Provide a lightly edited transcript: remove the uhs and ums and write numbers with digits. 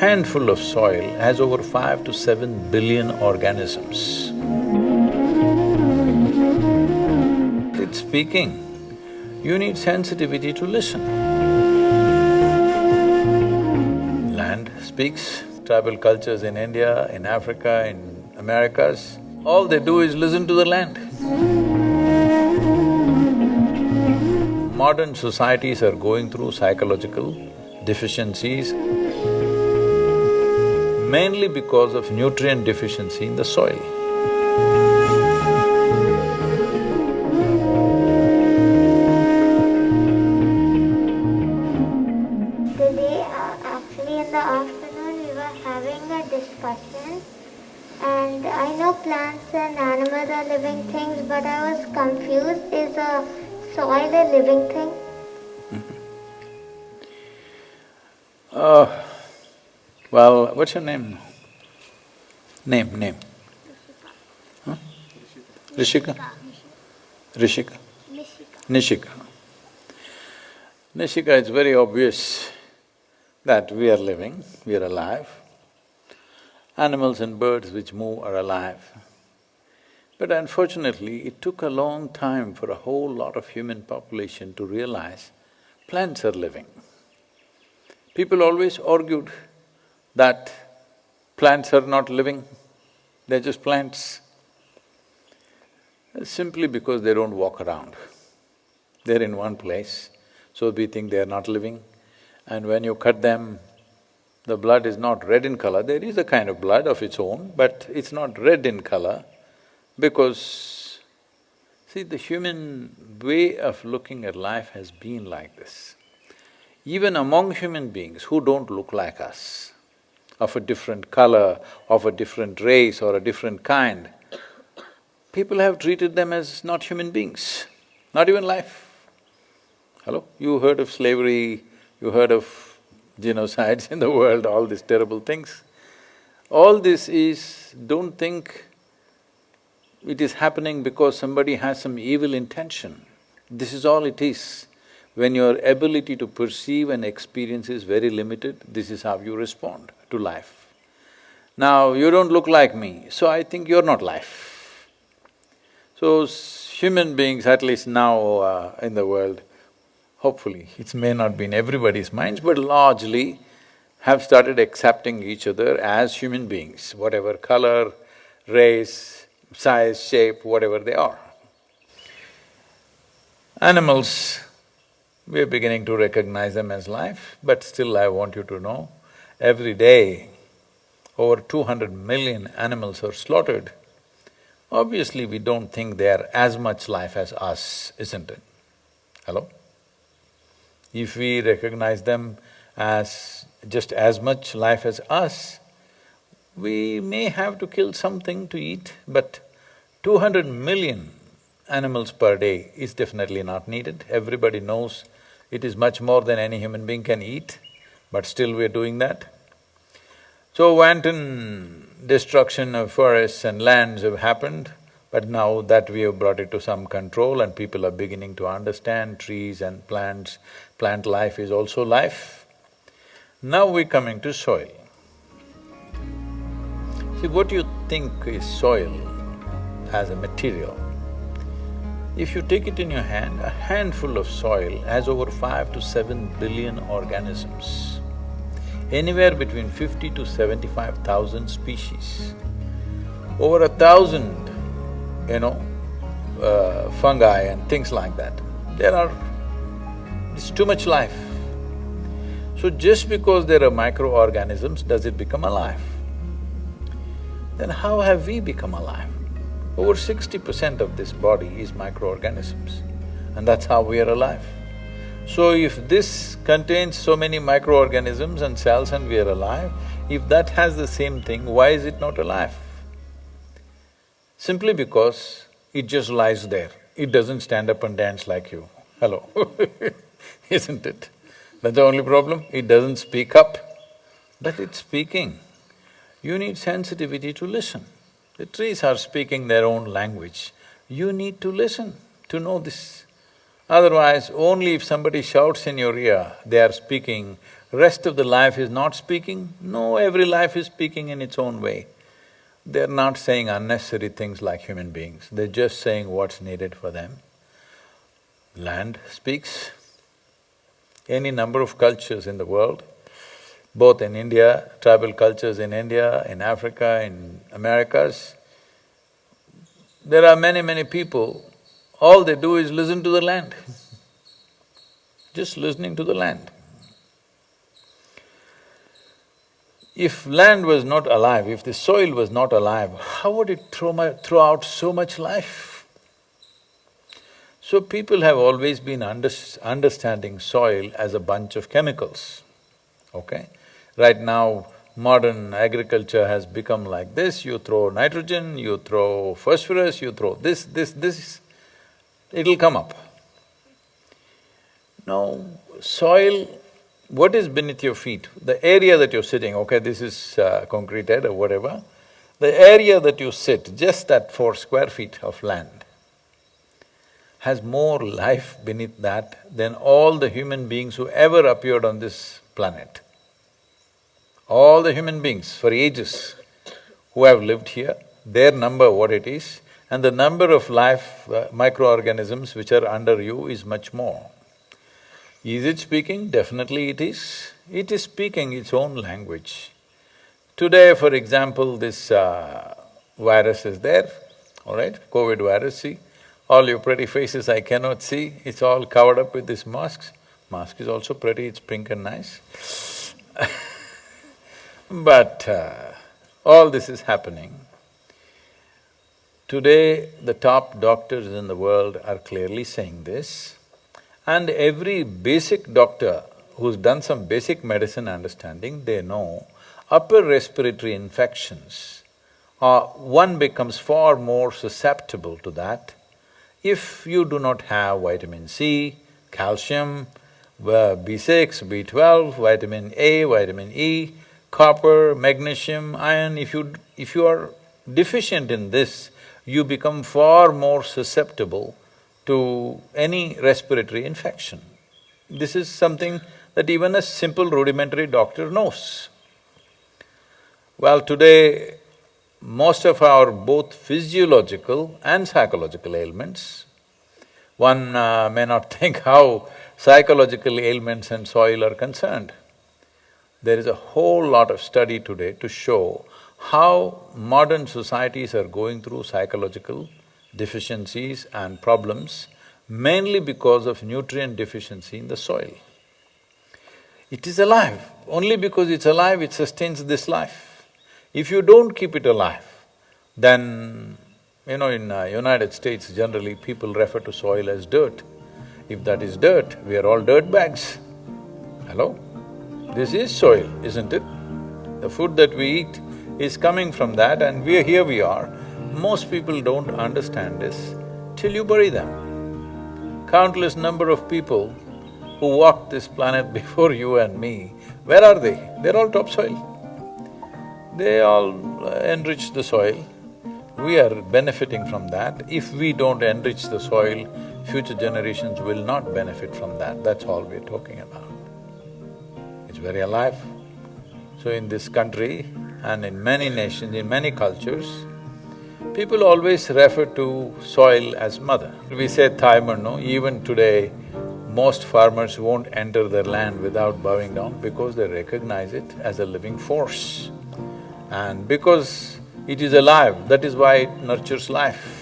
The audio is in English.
handful of soil has over 5 to 7 billion organisms. It's speaking. You need sensitivity to listen. Land speaks. Tribal cultures in India, in Africa, in Americas, all they do is listen to the land. Modern societies are going through psychological deficiencies, mainly because of nutrient deficiency in the soil. Today, actually in the afternoon, we were having a discussion, and I know plants and animals are living things, but I was confused. Is a soil a living thing? Well, what's your name? Name. Huh? Rishika? Rishika? Nishika. Nishika, it's very obvious that we are living, we are alive. Animals and birds which move are alive. But unfortunately, it took a long time for a whole lot of human population to realize plants are living. People always argued that plants are not living, they're just plants. Simply because they don't walk around. They're in one place, so we think they're not living. And when you cut them, the blood is not red in color. There is a kind of blood of its own, but it's not red in color because… See, the human way of looking at life has been like this. Even among human beings who don't look like us, of a different color, of a different race or a different kind, people have treated them as not human beings, not even life. Hello? You heard of slavery, you heard of genocides in the world, all these terrible things. All this is… don't think it is happening because somebody has some evil intention. This is all it is. When your ability to perceive and experience is very limited, this is how you respond to life. Now, you don't look like me, so I think you're not life. So, human beings, at least now in the world, hopefully, it may not be in everybody's minds, but largely have started accepting each other as human beings, whatever color, race, size, shape, whatever they are. Animals, we're beginning to recognize them as life, but still I want you to know, every day over 200 million animals are slaughtered. Obviously, we don't think they are as much life as us, isn't it? Hello? If we recognize them as just as much life as us, we may have to kill something to eat, but 200 million animals per day is definitely not needed. Everybody knows it is much more than any human being can eat, but still we're doing that. So wanton destruction of forests and lands have happened, but now that we have brought it to some control and people are beginning to understand trees and plants, plant life is also life. Now we're coming to soil. See, what do you think is soil as a material? If you take it in your hand, a handful of soil has over 5 to 7 billion organisms, anywhere between 50 to 75,000 species, over 1,000, fungi and things like that. It's too much life. So just because there are microorganisms, does it become alive? Then how have we become alive? Over 60% of this body is microorganisms, and that's how we are alive. So if this contains so many microorganisms and cells and we are alive, if that has the same thing, why is it not alive? Simply because it just lies there, it doesn't stand up and dance like you. Hello isn't it? That's the only problem, it doesn't speak up, but it's speaking. You need sensitivity to listen. The trees are speaking their own language. You need to listen to know this. Otherwise, only if somebody shouts in your ear, they are speaking, rest of the life is not speaking. No, every life is speaking in its own way. They're not saying unnecessary things like human beings, they're just saying what's needed for them. Land speaks. Any number of cultures in the world, both in India, tribal cultures in India, in Africa, in Americas, there are many people, all they do is listen to the land, just listening to the land. If land was not alive, if the soil was not alive, how would it throw out so much life? So people have always been understanding soil as a bunch of chemicals, okay? Right now, modern agriculture has become like this, you throw nitrogen, you throw phosphorus, you throw this, it'll come up. Now, soil, what is beneath your feet? The area that you're sitting, okay, this is concreted or whatever, the area that you sit, just that 4 square feet of land, has more life beneath that than all the human beings who ever appeared on this planet. All the human beings for ages who have lived here, their number what it is, and the number of life microorganisms which are under you is much more. Is it speaking? Definitely it is. It is speaking its own language. Today, for example, this virus is there, all right, COVID virus, see? All your pretty faces I cannot see, it's all covered up with these masks. Mask is also pretty, it's pink and nice. But all this is happening. Today, the top doctors in the world are clearly saying this, and every basic doctor who's done some basic medicine understanding, they know upper respiratory infections, one becomes far more susceptible to that if you do not have vitamin C, calcium, B6, B12, vitamin A, vitamin E, copper, magnesium, iron. If you are deficient in this, you become far more susceptible to any respiratory infection. This is something that even a simple rudimentary doctor knows. Well, today, most of our both physiological and psychological ailments, one may not think how psychological ailments and soil are concerned. There is a whole lot of study today to show how modern societies are going through psychological deficiencies and problems, mainly because of nutrient deficiency in the soil. It is alive, only because it's alive it sustains this life. If you don't keep it alive, then, in United States generally people refer to soil as dirt. If that is dirt, we are all dirt bags. Hello? This is soil, isn't it? The food that we eat is coming from that, and here we are. Most people don't understand this till you bury them. Countless number of people who walked this planet before you and me, where are they? They're all topsoil. They all enrich the soil. We are benefiting from that. If we don't enrich the soil, future generations will not benefit from that. That's all we're talking about. It's very alive. So in this country and in many nations, in many cultures, people always refer to soil as mother. We say Thaiman, even today, most farmers won't enter their land without bowing down because they recognize it as a living force. And because it is alive, that is why it nurtures life.